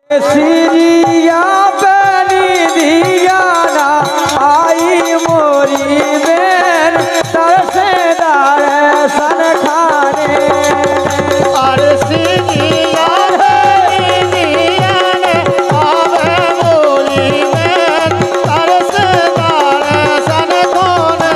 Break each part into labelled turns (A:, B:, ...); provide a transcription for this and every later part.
A: सिरिया बनी दियाना आई मोरी बेन तरसेदार सन खाने
B: अरे सिरिया बनी दियाना आवे मोरी बेन तरसेदार सन खाने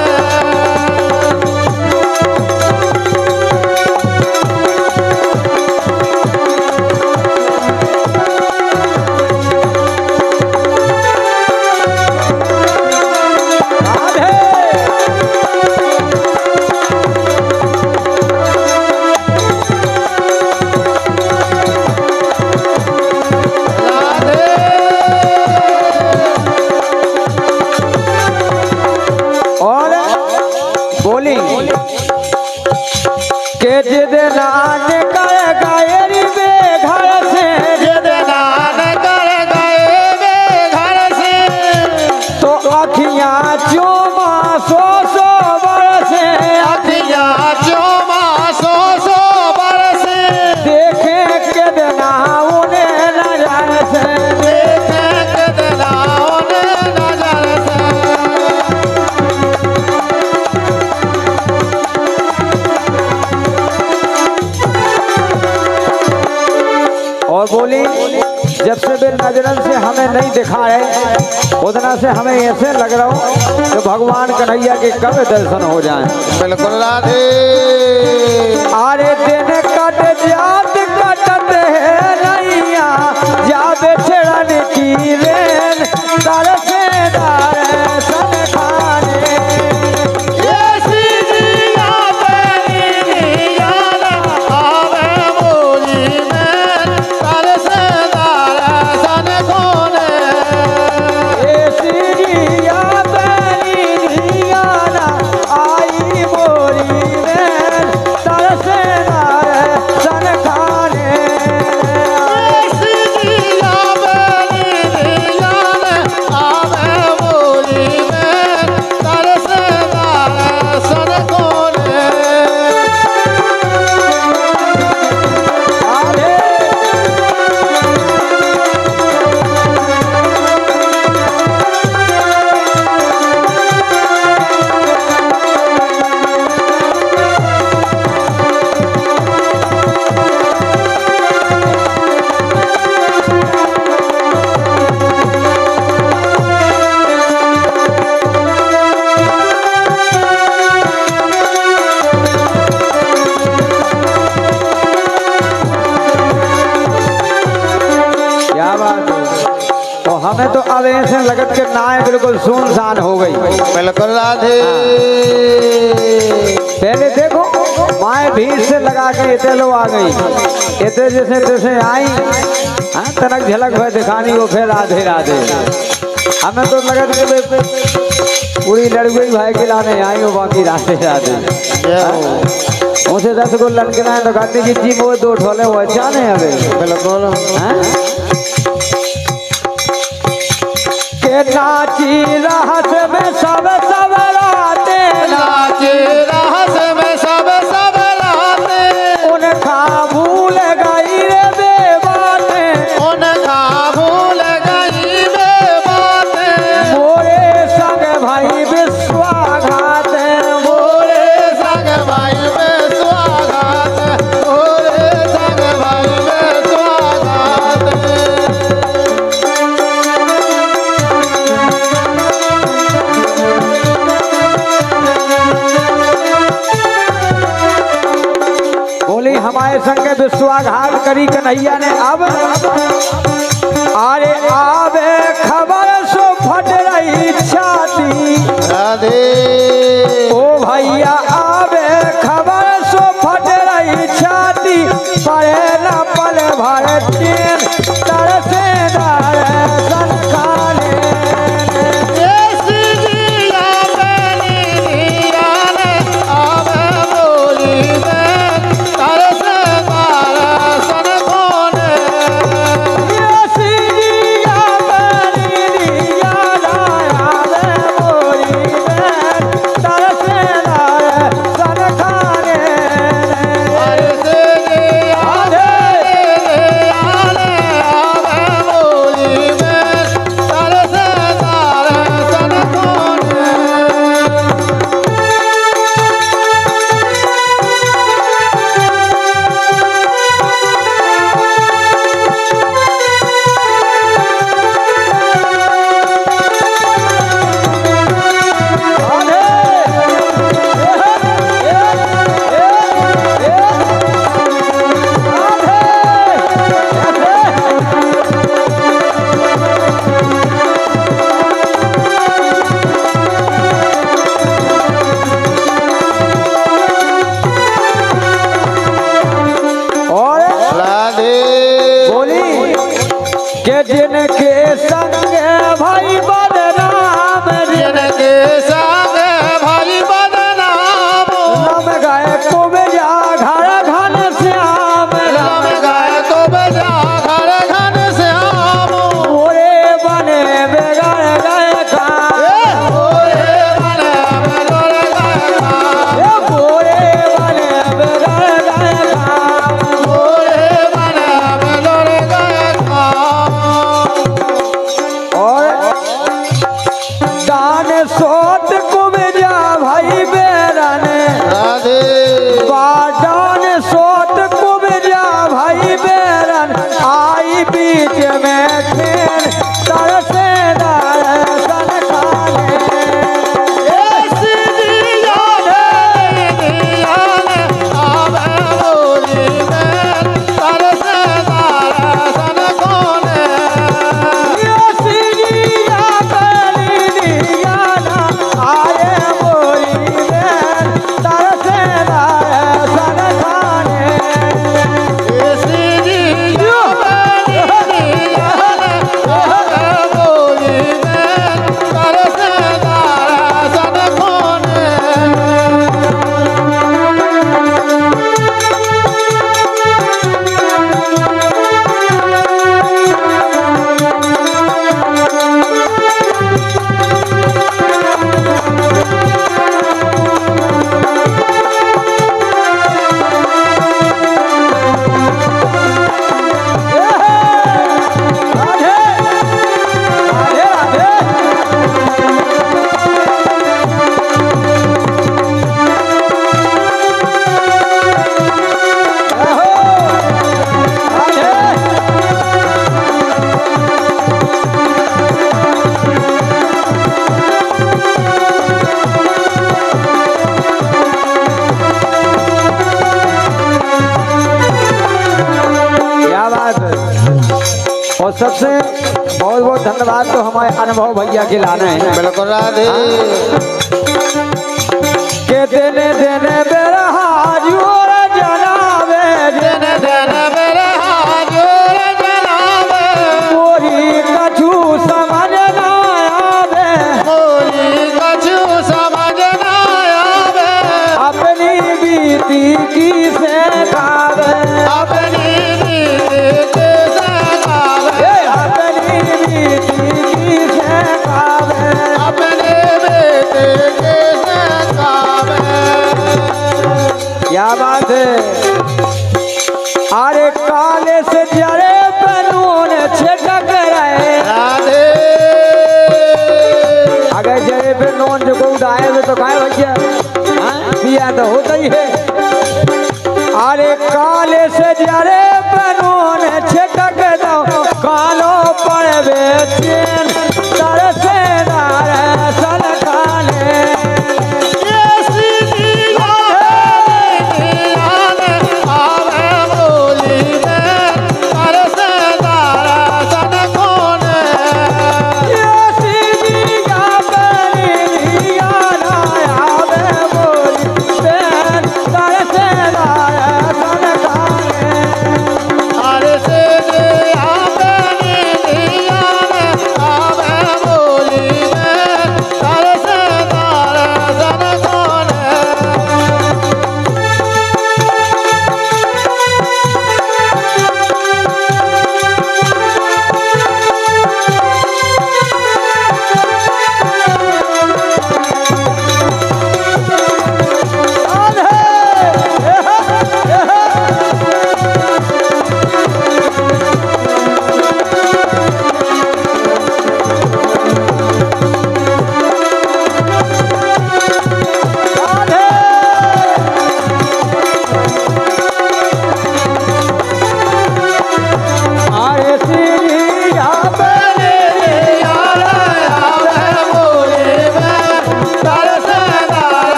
A: बोली के जिद नान कर गायरी बेघर से
B: जिद नान कर गए बेघर से
A: तो अखियां चूमा सो बरसे
B: अखियां चूमा सो बरसे
A: देखे के देना उन्हें नजर से
B: देखे कितना उन्हें नजर से
A: और बोली जब से भी नजरन से हमें नहीं दिखा है उतना से हमें ऐसे लग रहा हो कि भगवान कन्हैया के कब दर्शन हो जाएं।
B: बिल्कुल राधे
A: आरे दिन कट जात कटत है नैया जाबे छेड़न की रेन तरसेदार सन खाने
B: ये सिरिया बनी दियाना आवे मोरी में तरसेदार सन खाने
A: ए सिरिया बनी दियाना आई मोरी में तरसेदार सन खाने
B: सिरिया बनी दियाना आवे मोरी में तरसेदार सन खाने
A: आरे क्या बात है। तो हमें तो अब ऐसे लगत के नाय बिल्कुल सुनसान हो गई।
B: बिल्कुल राधे
A: पहले देखो माए भीड़ से लगा के इतने लोग आ गई इतने जैसे तैसे आई हाँ तनक झलक भर दिखानी वो फिर राधे राधे हमें तो लगत के पूरी लड़गई भाई के लाने आई हो बाकी राधे राधे उसे 10 गो लड़के ना तो कहती जी वो 2 ठोले वो अच्छा नहीं हमें
B: बिल्कुल
A: हाँ? के नाची रहस में सब राते
B: नाचे रहस में सब राते
A: उनका भूल गई रे बेबाते
B: उनका भूल गई बेबातें
A: मोरे संग भाई विश्वाघात
B: मोरे संग भाई में स्वागत मोरे संग भाई में स्वागत
A: बोली हमारे संग विश्वाघात करी कन्हैया ने अब अरे आवे खबर सो फट रही छाती
B: राधे
A: ओ भैया आवे खबर सो फट रही छाती परे न पल भर चैन तरसेदार सन खाने
B: ये सिरिया बनी दियाना आवे मोरी में तरसेदार सन खाने
A: के जिनके संग भाई बदनाम
B: जिनके संग भाई बदनाम
A: राम गाय को बेजा घर घन श्याम
B: राम गाय को बजा घर घन श्याम
A: मोरे बने बेगड़ गए का
B: ओरे बने बेगड़ गए का
A: मोरे बने बेगड़ गए का
B: ओरे बने बेगड़ गए का
A: और दान सोत को बेजा भाई बेरन
B: राधे
A: बादान सोत को बेजा भाई बेरन आई बीच में खेल तरसे दर्शन खाने और सबसे बहुत बहुत धन्यवाद तो हमारे अनुभव भैया के लाना है
B: बिल्कुल राधे
A: के देने देने बेरा हाजूर जनावे
B: दिन दिन मेरे हाजूर जनावे
A: मोरी कछु समझ ना आवे
B: मोरी कछु समझ ना आवे
A: अपनी बीती की से गावे
B: अपनी नीति से गावे
A: अपनी बीती की से गावे
B: अपने बेटे के से गावे
A: क्या बात है अरे काले से जड़े बनून छिटक रहे
B: राधे
A: अगर जड़े पे नोन जो को उड़ाए हुए तो खाए भैया हाँ? पिया तो होता ही है अरे काले से जड़े बनून छिटक दो कालो पर बेचैन तरसे दर्शन खाने
B: ये सीधी आवे आवे बोली में तरसे दर्शन कोने अरे से जे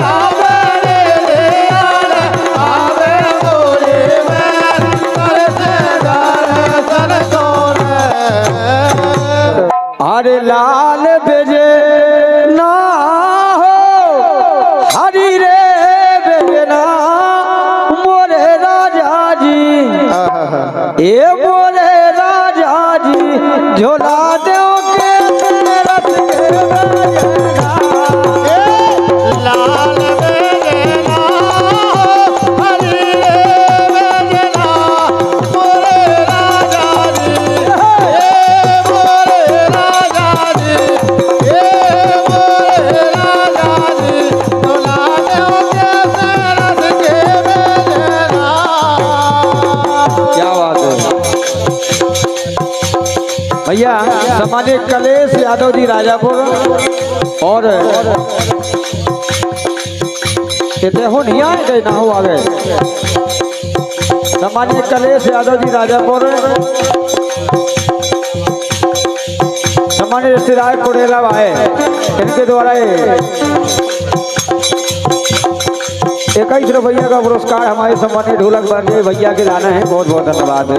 B: आवे नीलिया में आवे बोली में तरसे दर्शन कोने
A: हरे लाल बेजे ना हो हरी रे बेजना मोरे राजा जी ये मोरे राजा जी झोला दो के रथ के बजना।
B: लाल बेजना हरी बेजना मोरे राजा जी मोरे राजा जी मोरे राजा जी झोला दो के रथ के बेजना।
A: क्या बात है भैया। समाने कलेश यादव जी राजापुर और कहते हो नहीं आए गए ना हो आ गए। समाने कलेश यादव जी राजापुर समाने रिश्तेदार कोडेला आए, इनके द्वारा 21 रुपया का पुरस्कार हमारे सम्मानित ढोलक बांधे भैया के जाना है। बहुत बहुत धन्यवाद है।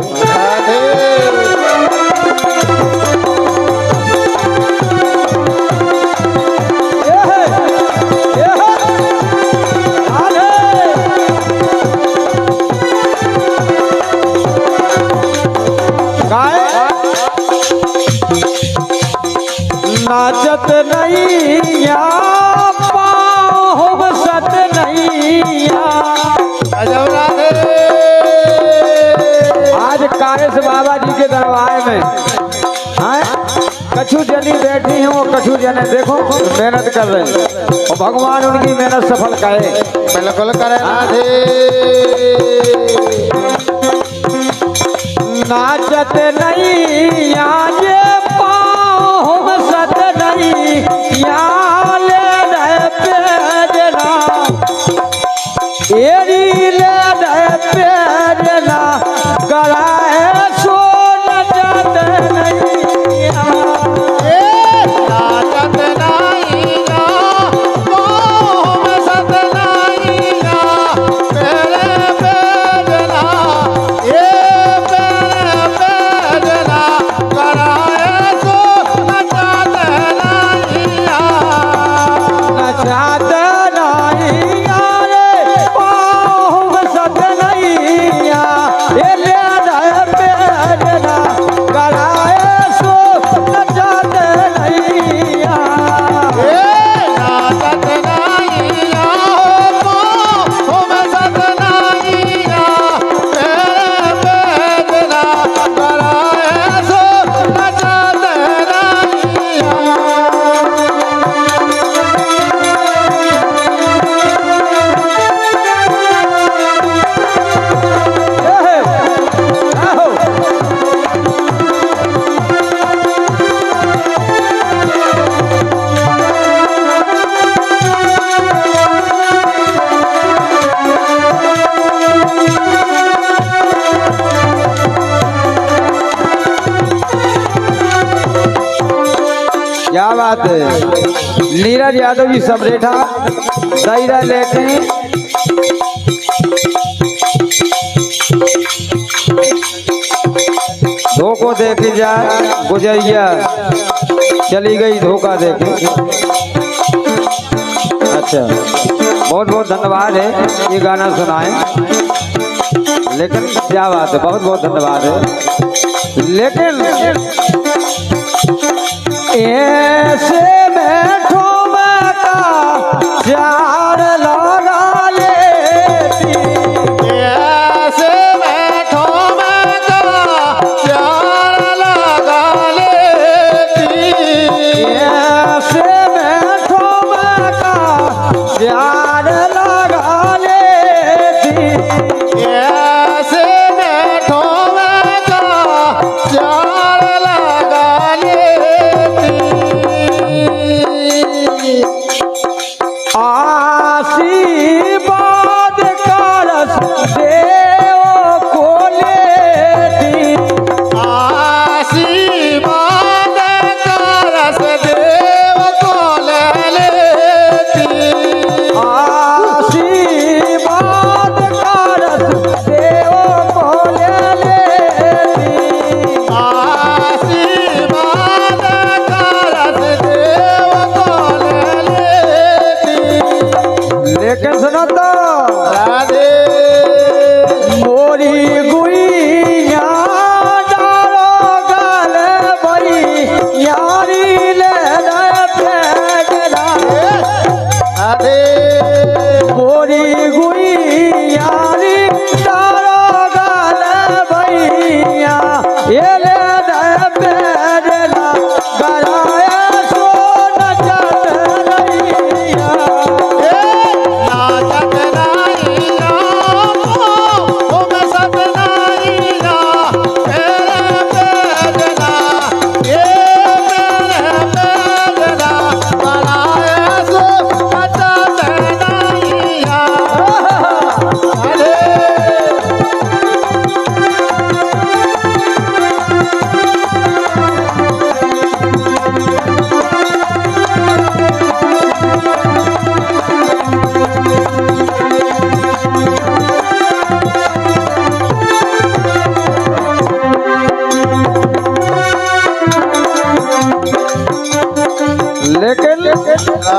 A: नाचत नहीं या पाँव सत नहीं या। आज कारेश बाबा जी के दरबार में कछु जनी बैठी हैं, वो कछु जने देखो मेहनत कर रहे हैं और भगवान उनकी मेहनत सफल करे।
B: बिल्कुल करे राधे।
A: नाचत नहीं या ये पाँव सत नहीं या ले रहे पेजना एरी ले रहे पेजना कराए सो नचत नहीं या।
B: नाचत नहीं ना मोह सत नहीं ना मेरे बेजना मेरे बेजना कराए सो नचत नहीं
A: नचात नहीं या रे पाँव सत नहीं या ये ले रहे पेजना कराए सो नचात नहीं या।
B: नाचत नहीं ना मोह सत नहीं ना मेरे बेजना कराए सो नचत नहीं।
A: क्या बात है। नीरज यादव जी सबरेठा दायरा लेके धोखो देख जा गुजरिया चली गई धोखा देखे। अच्छा बहुत बहुत धन्यवाद है ये गाना सुनाए। लेकिन क्या बात है, बहुत बहुत धन्यवाद है। लेकिन ऐसे बैठो मैं का चार लगा लेती
B: ऐसे बैठो मैं चार लगा लेती
A: ऐसे बैठो मैं का चार लगा लेती
B: ऐसे बैठो मैं चार लगा लेती।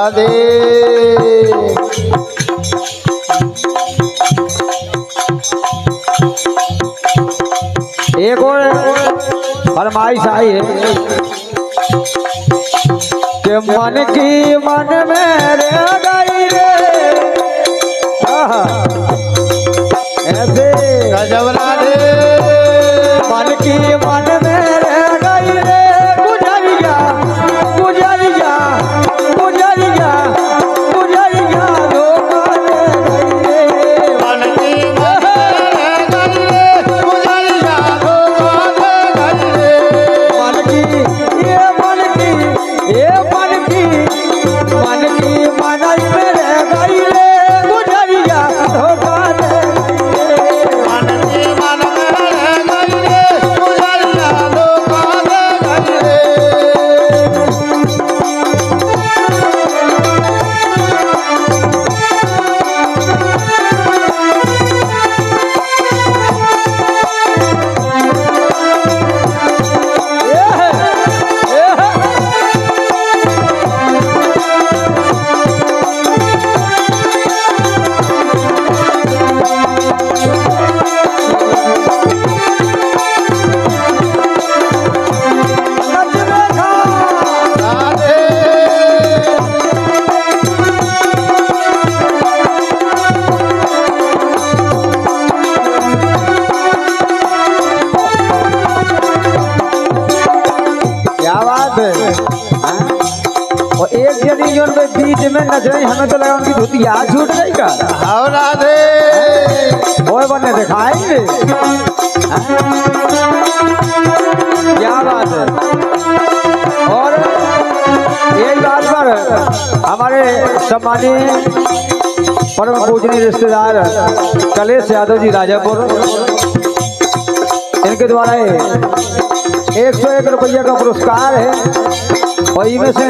B: राधे
A: एक और फरमाइश आई है कि मन की मन में रह गई रे। आहा, ऐसे
B: गजब राधे
A: मन की मन में रह गई रे। गुजरिया गुजरिया गुजरिया गुजरिया धोखा दे गई रे।
B: मन की मन रह गई रे गुजरिया धोखा दे गई रे
A: मन की ये मन की ये मन की मन की मन में रह गई रे। गुजरिया धोखा दे गई रे।
B: मन की मन में रह गई रे गुजरिया धोखा दे गई रे
A: ये है, ये है। नचने का
B: राधे
A: क्या बात है हाँ? और एक जनी जो उनके बीच में नच रही, हमें तो लगा उनकी धुतिया छूट गई का।
B: आओ राधे
A: वो बने दिखाएंगे हाँ? क्या बात है। और एक बात पर हमारे सम्मानीय परम पूजनीय रिश्तेदार कलेश यादव जी राजापुर, इनके द्वारा 101 रुपया का पुरस्कार है और इनमें से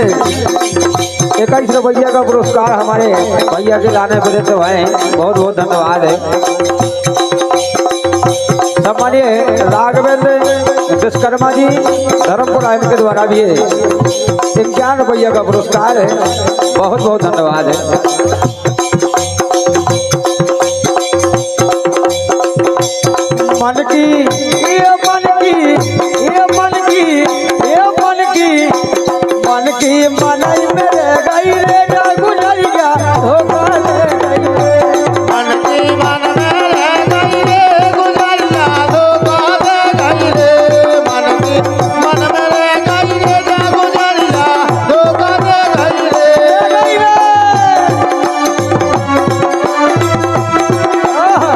A: 21 रुपया का पुरस्कार हमारे भैया के लाने पर देते हुए बहुत बहुत धन्यवाद है। सम्मानीय राघवेंद्र विश्वकर्मा जी धर्मपुर इनके द्वारा भी 51 रुपया का पुरस्कार है। बहुत बहुत धन्यवाद है। मन की ये मन की ये मन की ये मन की मन की मन में रह गई रे। गुजरिया धोखा दे गई रे।
B: मन की मन में रह गई रे गुजरिया धोखा दे गई रे मन की मन में रह गई रे गुजरिया धोखा दे गई रे
A: आहा,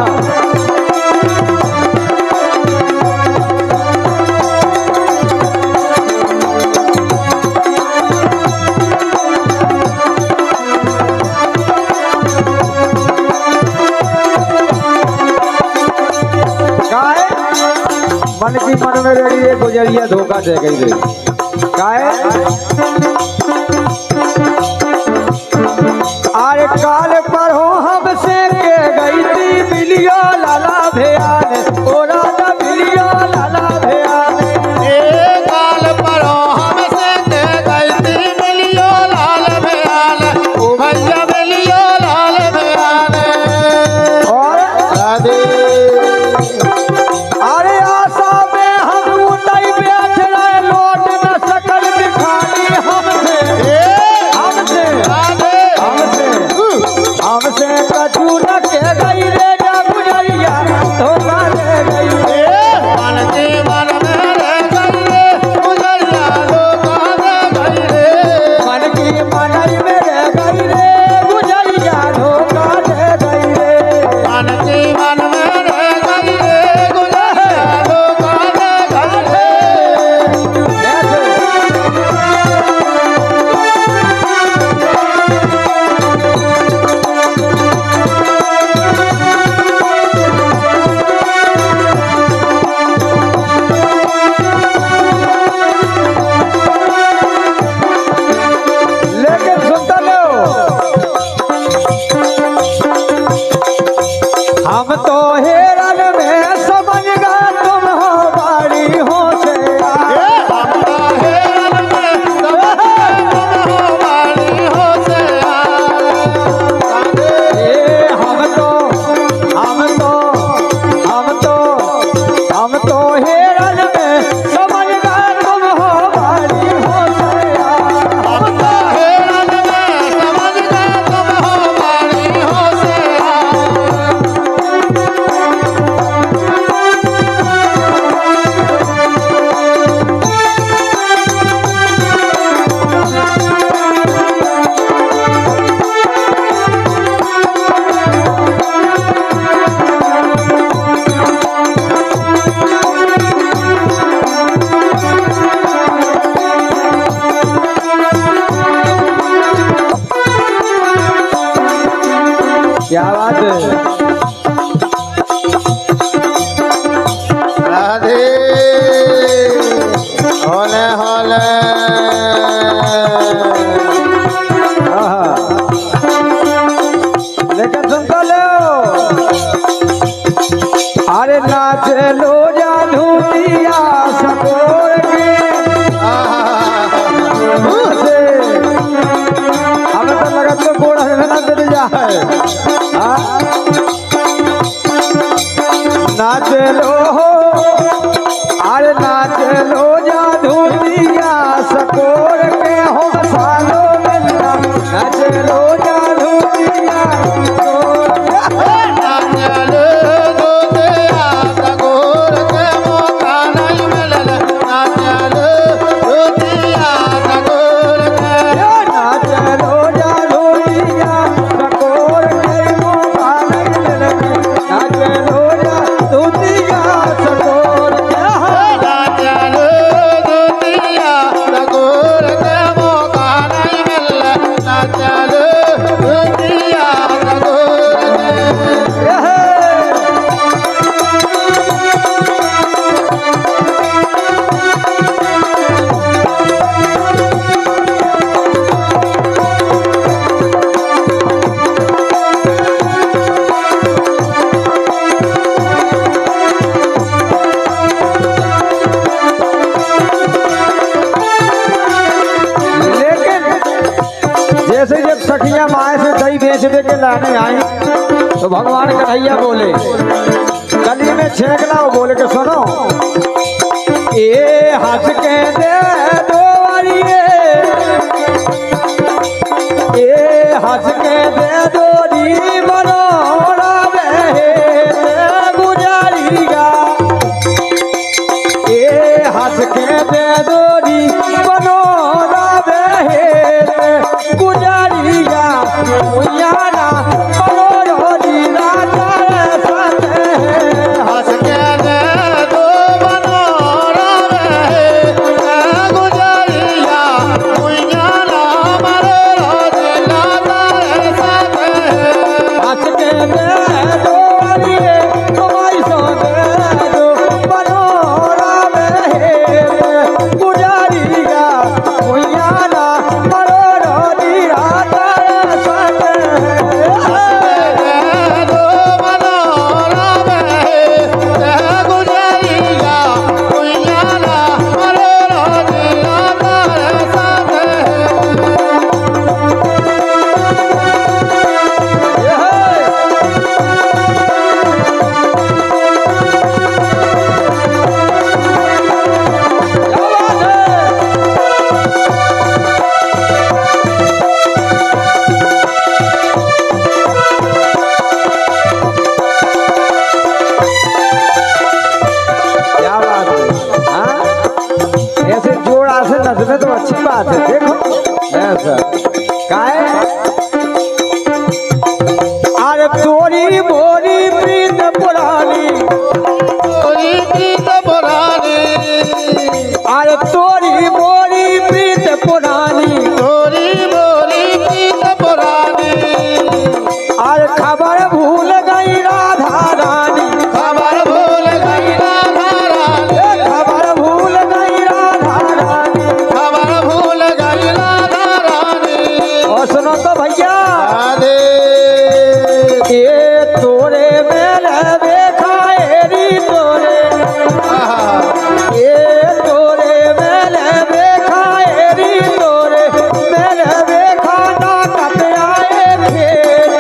A: काहे मन की मन में रही रे गुजरिया धोखा दे गई रे। काहे अरे काल पर हो हमसे के गई थी बिलिया लाला भैयान ओ राजा बिलिया लाला भैयान।
B: ए काल पर हमसे दे गई थी मिलियो लाल बयान ओ भैया मिलियो लाल बयान
A: और
B: राधे
A: अरे आशा में हम नहीं बैठ रहे, लौट न सकल दिखानी हमसे हमसे
B: राधे
A: हमसे हमसे कछु न के गई रे। गुजरिया धोखा दे गई रे।
B: मन की मन में रह गई रे गुजरिया धोखा दे गई रे
A: मन की मन में रह गई रे। गुजरिया धोखा दे गई रे।
B: मन की मन में रह गई रे गुजरिया
A: जा धूतिया सकोर के से हमें तो लगत तो कोड़ा है ना दे जा है नाच लो अरे नाच लो जा धूतिया सकोर के हो सालो मिलना नाच लो जा धूतिया सकोर नाच लो जा धूतिया सकोर के मौका नहीं मिलना नाच लो जा धूतिया सकोर के जैसे जब सखिया माए से दही बेच दे के लाने आई तो भगवान कन्हैया बोले गली में छेकला वो बोले के सुनो ए हंस के दे दो वालिए ए हंस के दे दो री मनोरा बहे गुजारिया ए हंस के दे दो री मनोरा बहे गुजारिया उयाना मनोरो दीना तारे साथे
B: हंस के दे दो मनोरा बहे गुजारिया उयाना मनोरो दीना तारे साथे
A: हंस के दे दो वालिए कमाई सो दे दो मनोरा बहे गुजारिया उयाना मनोरो दीना तारे साथे क्या बात है हाँ? ऐसे जोड़ा से नचने तो अच्छी बात है देखो ऐसा काहे अरे तोरी बोरी प्रीत पुरानी अरे तोरी बोरी प्रीत पुरानी अरे खबर भूल गई राधा रानी खबर भूल गई राधा रानी और सुनो तो भैया ये तोरे मेरे देखा एरी तोरे ये तोरे मेरे देखा एरी तोरे मेरे देखा ना कट आए खेत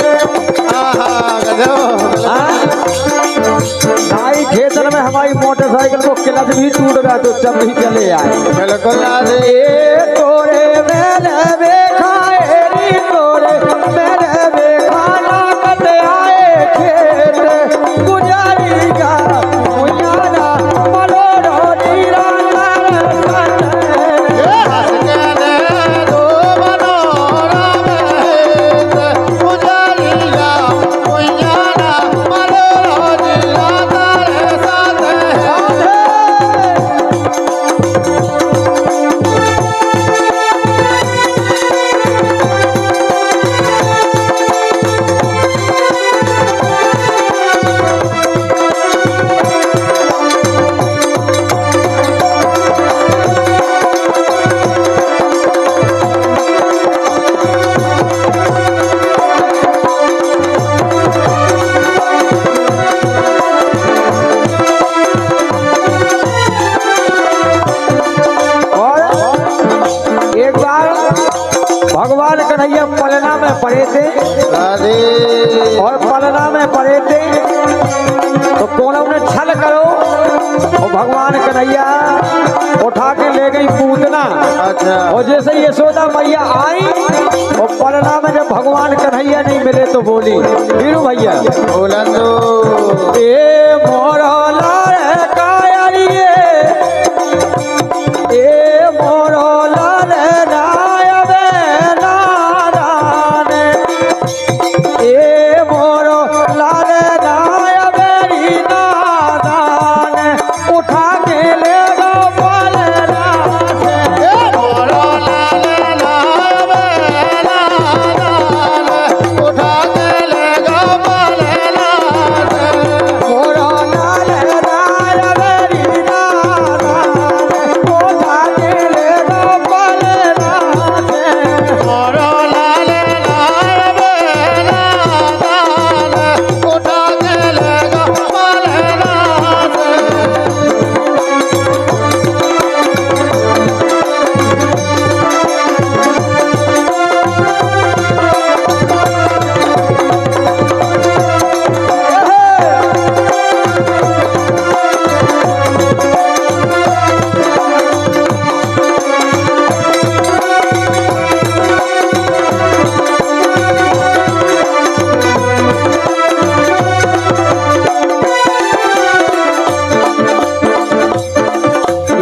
A: नाई खेतन में हमारी मोटरसाइकिल को क्लच भी टूट गया तो जब भी चले आए ये तोरे मेरे देखा एरी तोरे मेरे देखा ना कट आए खेत गुजारिया उयाना मनोरो दीना तारे साथे
B: साथे
A: कन्हैया पलना में पड़े थे
B: राधे
A: और पलना में पड़े थे तो कोनों ने छल करो और भगवान कन्हैया उठा के ले गई पूतना।
B: अच्छा
A: और जैसे यशोदा मैया आई और पलना में जब भगवान कन्हैया नहीं मिले तो बोली वीरू भैया
B: बोला तो
A: ए मोरा लारे कायरिए ए मोरा लारे नायबे नाराने ए मोरा लारे नायबे री नाराने उठा के ले गो पलना से
B: मोरा लाले लावे लाले उठा के ले गा पलना से
A: मोरा लारे नायबे री नाराने उठा के ले गो पलना से
B: मोरा लाले लावे लाले उठा के ले गा पलना से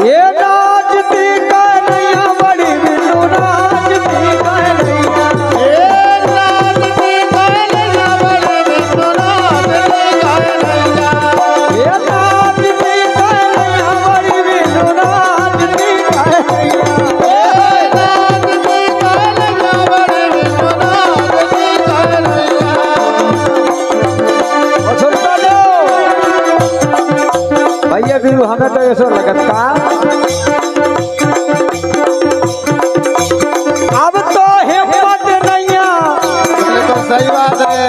A: ये नाचती कन्हैया बड़ी बिल्लू नाचती कन्हैया ये नाचती कन्हैया बड़ी बिल्लू नाचती कन्हैया और सुनता लो भैया बिल्लू हमें तो ऐसा लगत का अब तो हिम्मत नहीं
B: सही बात है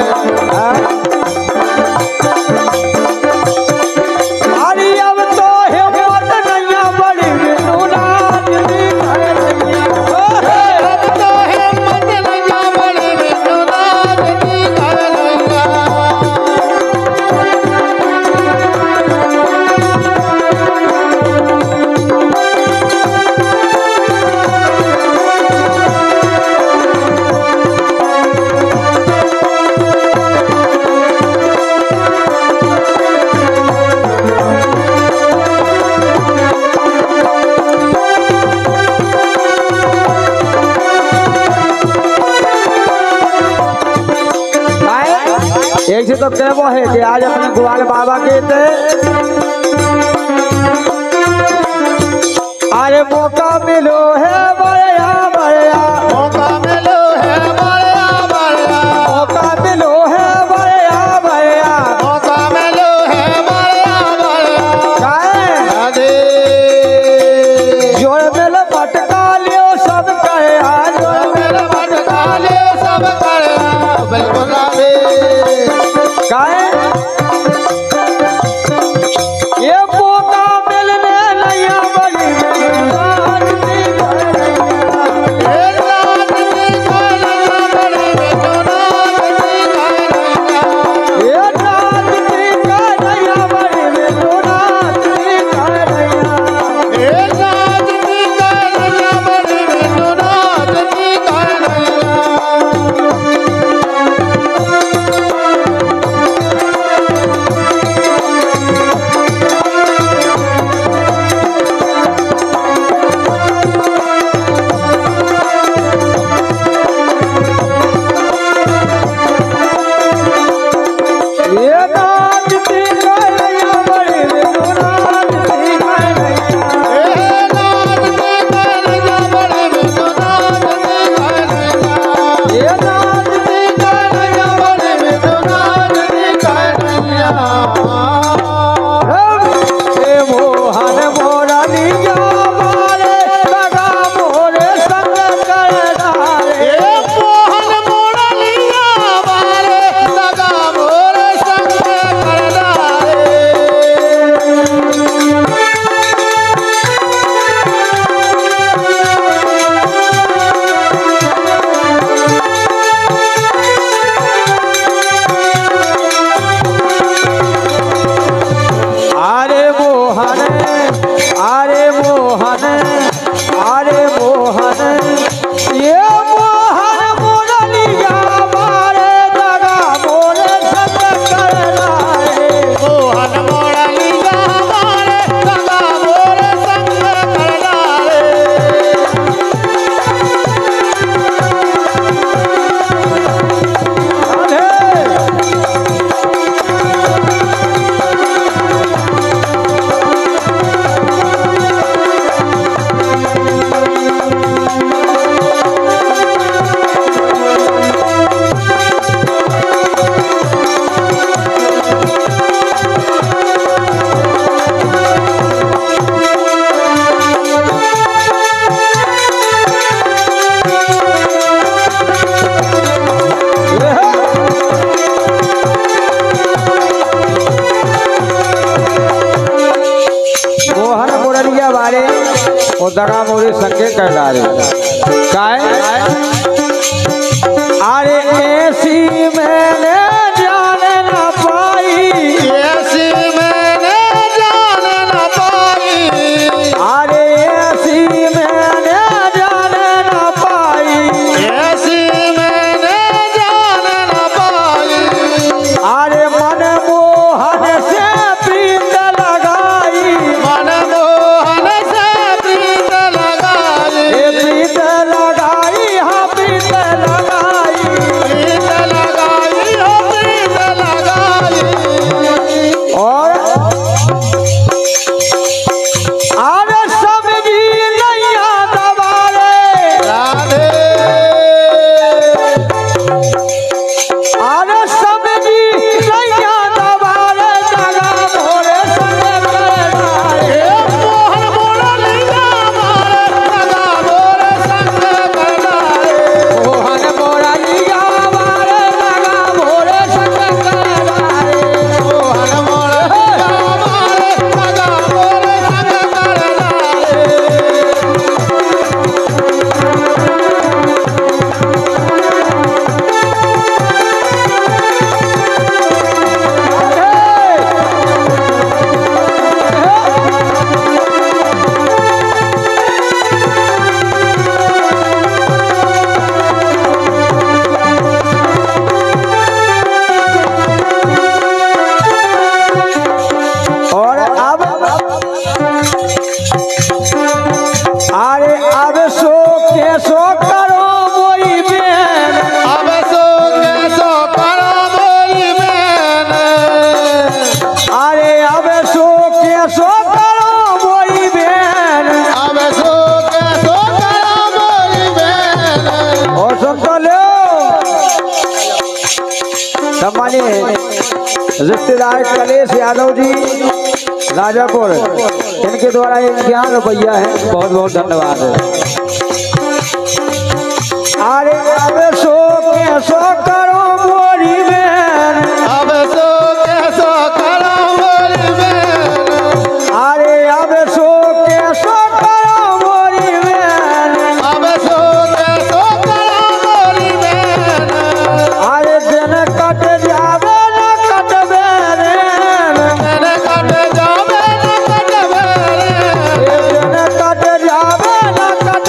A: अरे अब तो हिम्मत नहीं बड़ी बिल्लू नाचती कन्हैया
B: अब तो हिम्मत नहीं बड़ी बिनु नाचती कन्हैया
A: एक से तो कहबो है कि आज अपने ग्वाल बाबा के थे अरे मौका मिलो है बड़या बड़या
B: मौका मिलो है बड़या बड़या
A: मौका मिलो है बड़या बड़या
B: मौका मिलो है बड़या बड़या
A: काहे
B: राधे
A: जोड़ मेल पटका लियो सब कहे आज
B: मेरे भटका ले सब करे बिल्कुल राधे
A: काहे मोहन अरे मोहन अरे मोहन ये मोहन मुरलिया मारे दगा मोरे संग कर लाए
B: मोहन मुरलिया मारे दगा मोरे संग कर लाए
A: मोहन मुरलिया वाले और दगा मोरे संगे कर डाले काय अरे ऐसी मैंने जान न पाई
B: ऐसी मैंने जान न पाई
A: अरे ऐसी मैंने जान न पाई
B: ऐसी मैंने जान न पाई
A: अरे मन मोहन से प्रीत लगाई
B: मन मोहन से प्रीत लगाई
A: ये प्रीत लगाई हाँ प्रीत लगाई
B: प्रीत लगाई हो प्रीत लगाई
A: और अरे सब्जी नैया दबारे
B: राधे
A: अरे सब्जी नैया दबारे दगा मोरे संग कर लाए
B: मोहन मुरलिया मारे दगा मोरे संग कर लाए
A: मोहन मुरलिया मारे दगा मोरे संग कर लाए
B: मोहन मुरलिया मारे दगा मोरे संग कर लाए
A: और अब अरे अब सो के सो करो मोई बेन
B: अब सो के सो करो मोरी बहन
A: अरे अब सो के सो करो मोई बेन
B: अब सो के सो करो मोरी बहन
A: और सुन तो लो सम्मानित रिश्तेदार कलेश यादव जी राजापुर इनके द्वारा 11 रुपया है बहुत बहुत धन्यवाद अरे अब सो के सो करो मोरी बेन
B: अब सो के सो करो मोरी बहन
A: अरे अब सो के सो करो मोरी बेन
B: अब सो के सो करो मोरी बहन
A: अरे दिन कट जावे न कटबे रे
B: मैंने कट जावे न कट बेरे
A: दिन कट जावे न कटबे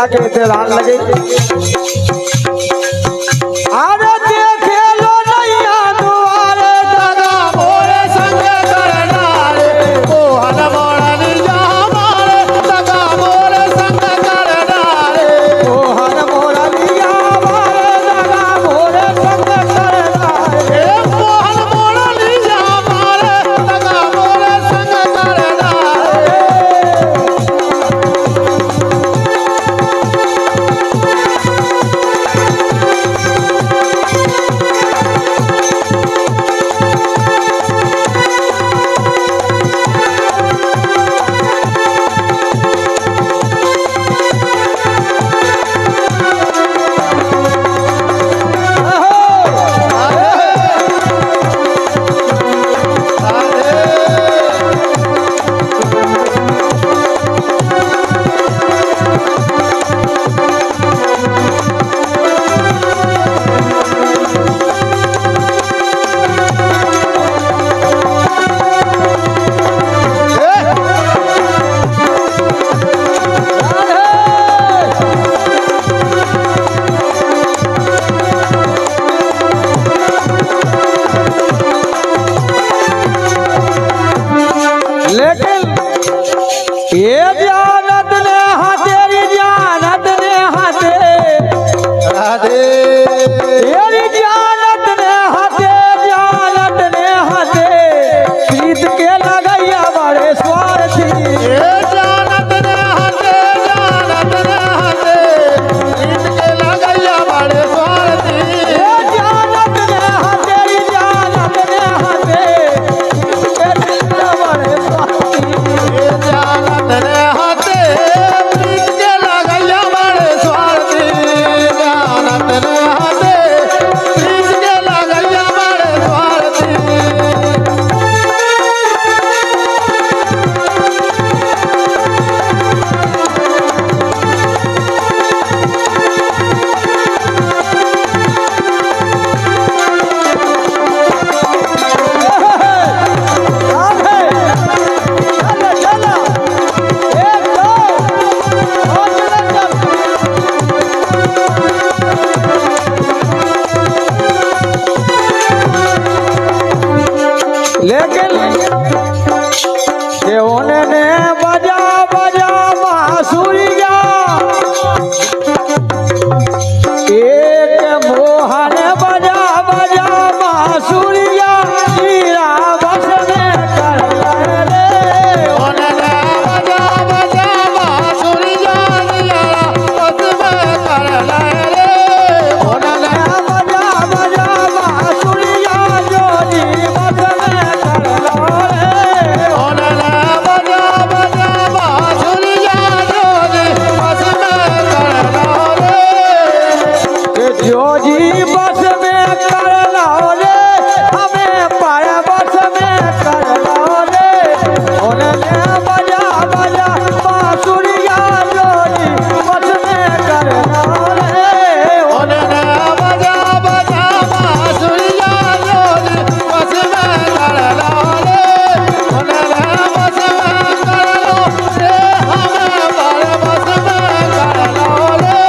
A: जाके इतरान लगे अरे देखे लो नैया दुआरे
B: दगा मोरे संग करना रे मोहन मोरनी जा मारे दगा मोरे संग करना रे
A: मोहन मोरनिया मारे दगा मोरे संग करना रे
B: मोहन मोरनी जा मारे दगा मोरे संग करना रे
A: लेकिन ये जानत ने तेरी जानत ने
B: राधे
A: तेरी जानत ने प्रीत के लगैया बड़े स्वार्थी
B: जानत ने हाथे प्रीत के लगैया बड़े स्वार्थी
A: ये जानत ने तेरी जानत ने प्रीत के लगैया बड़े स्वार्थी
B: जानत ने हाथे प्रीत के लगैया बड़े स्वार्थी जानत ने हाथे प्रीत के लगैया बड़े स्वार्थी
A: लेकिन के उन्होंने बजा बजा बांसुरिया एक मोहन बजा बजा बांसुरिया हीरा बस में कर रे
B: ओनने बजा बजा बांसुरिया दिया बस में कर रे ओनने
A: बजा बजा बांसुरिया जोड़ी बस में कर रे
B: ओनने बजा बजा बांसुरिया जोड़ी बस में कर रे
A: के जोजी बस में कर रे हमें पाय बस में कर रे उन्होंने बजा बजा बांसुरिया जोड़ी बस में कर रे
B: ओनने बजा बजा बांसुरिया जोड़ी बस में कर रे ओनने बस में कर लो रे हमें पर बस में कर लो रे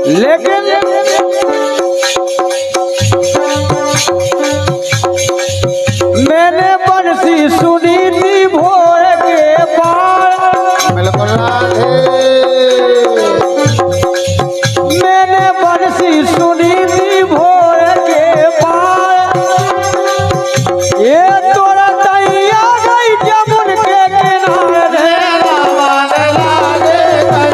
A: लेकिन मैंने बंसी सुनी थी भोर के पार
B: बिल्कुल राधे
A: मैंने बंसी सुनी थी भोर के पार ये तोरा दैया गई जमुन के किनारे
B: रावण लागे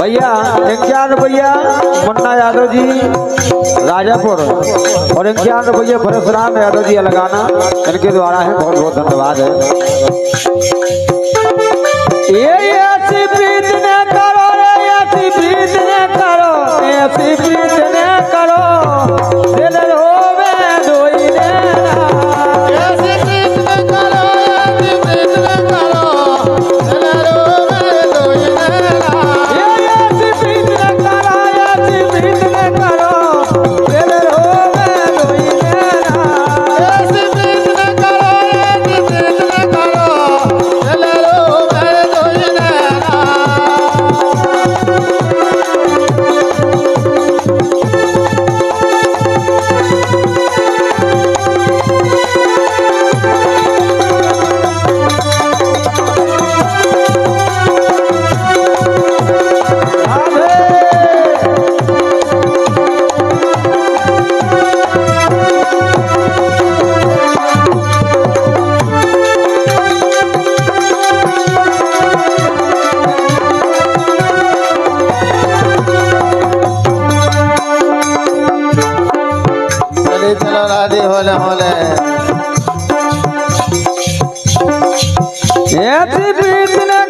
A: भैया 51 रुपया मुन्ना यादव जी राजापुर और 51 रुपये परशुराम यादव जी लगाना इनके द्वारा है। बहुत बहुत धन्यवाद है। ये ऐसी प्रीत न करो रे, ऐसी प्रीत न करो, ऐसी प्रीत न करो, दिल रोवे दोई नैना।
B: ऐसी प्रीत न करो, ऐसी प्रीत न करो, दिल रोवे दोई नैना।
A: ये ऐसी प्रीत न करो, ऐसी प्रीत न करो, दिल रोवे दोई नैना।
B: ऐसी प्रीत न करो, ऐसी प्रीत न करो, दिल रोवे दोई नैना। चलो राधे होले होले।
A: ऐसी प्रीत न